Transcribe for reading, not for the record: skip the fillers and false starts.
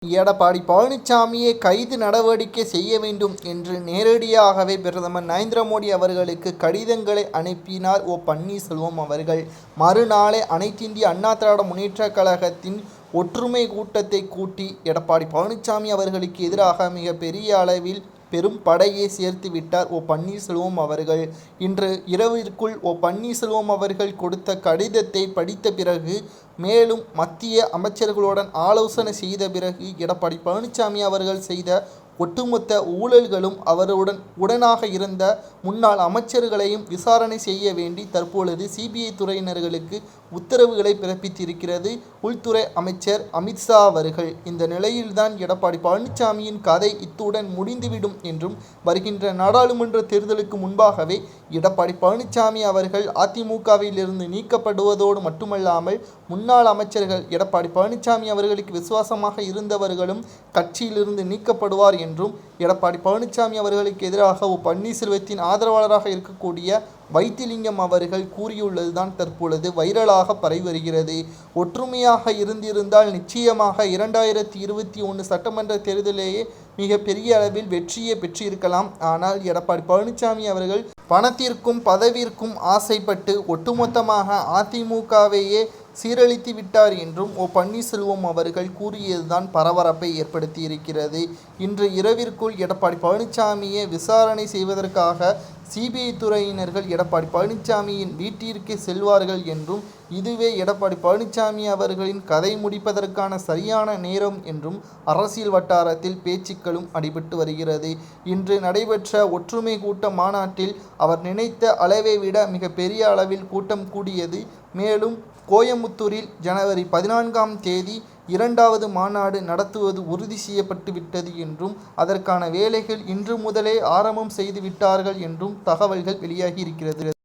எடப்பாடி பழனிசாமியை கைது நடவடிக்கை செய்ய வேண்டும் என்று நேரடியாகவே பிரதமர் நரேந்திர மோடி அவர்களுக்கு கடிதங்களை அனுப்பினார் பன்னீர்செல்வம் அவர்கள். மறுநாளே அனைத்திந்திய அண்ணா திராவிட முன்னேற்றக் கழகத்தின் ஒற்றுமை கூட்டத்தை கூட்டி எடப்பாடி பழனிசாமி அவர்களுக்கு எதிராக மிகப்பெரிய அளவில் பெரும் படையை சேர்த்து விட்டார் பன்னீர்செல்வம் அவர்கள். இன்று இரவிற்குள் பன்னீர்செல்வம் அவர்கள் கொடுத்த கடிதத்தை படித்த பிறகு, மேலும் மத்திய அமைச்சர்களுடன் ஆலோசனை செய்த பிறகு எடப்பாடி பழனிசாமி அவர்கள் செய்த ஒட்டுமொத்த ஊழல்களும் உடனாக இருந்த முன்னாள் அமைச்சர்களையும் விசாரணை செய்ய வேண்டி தற்பொழுது சிபிஐ துறையினர்களுக்கு உத்தரவுகளை பிறப்பித்திருக்கிறது உள்துறை அமைச்சர் அமித்ஷா அவர்கள். இந்த நிலையில்தான் எடப்பாடி பழனிசாமியின் கதை இத்துடன் முடிந்துவிடும் என்றும், வருகின்ற நாடாளுமன்ற தேர்தலுக்கு முன்பாகவே எடப்பாடி பழனிசாமி அவர்கள் அதிமுகவிலிருந்து நீக்கப்படுவதோடு மட்டுமல்லாமல், முன்னாள் அமைச்சர்கள் எடப்பாடி பழனிசாமி அவர்களுக்கு விசுவாசமாக இருந்தவர்களும் கட்சியிலிருந்து நீக்கப்படுவார் என்றும் எடப்பாடி பழனிசாமி அவர்களுக்கு எதிராக பன்னீர்செல்வத்தின் ஆதரவாளராக இருக்கக்கூடிய வைத்திலிங்கம் அவர்கள் கூறியுள்ளதுதான் தற்பொழுது வைரலாக பரவி வருகிறது. ஒற்றுமையாக இருந்திருந்தால் நிச்சயமாக 2021 சட்டமன்ற தேர்தலிலேயே மிகப்பெரிய அளவில் வெற்றியை பெற்றிருக்கலாம். ஆனால் எடப்பாடி பழனிசாமி அவர்கள் பணத்திற்கும் பதவிற்கும் ஆசைப்பட்டு ஒட்டுமொத்தமாக அதிமுகவையே சீரழித்து விட்டார் என்றும் பன்னீர்செல்வம் அவர்கள் கூறியதுதான் பரபரப்பை ஏற்படுத்தியிருக்கிறது. இன்று இரவிற்குள் எடப்பாடி பழனிசாமியை விசாரணை செய்வதற்காக சிபிஐ துறையினர்கள் எடப்பாடி பழனிசாமியின் வீட்டிற்கு செல்வார்கள் என்றும், இதுவே எடப்பாடி பழனிசாமி அவர்களின் கதை முடிப்பதற்கான சரியான நேரம் என்றும் அரசியல் வட்டாரத்தில் பேச்சுக்களும் அடிபட்டு வருகிறது. இன்று நடைபெற்ற ஒற்றுமை கூட்ட மாநாட்டில் அவர் நினைத்த அளவை விட மிகப்பெரிய அளவில் கூட்டம் கூடியது. மேலும் கோயமுத்தூரில் ஜனவரி 14ஆம் தேதி 2வது மாநாடு நடத்துவது உறுதி செய்யப்பட்டு விட்டது என்றும், அதற்கான வேலைகள் இன்று முதலே ஆரம்பம் செய்து விட்டார்கள் என்றும் தகவல்கள் வெளியாகி இருக்கிறது.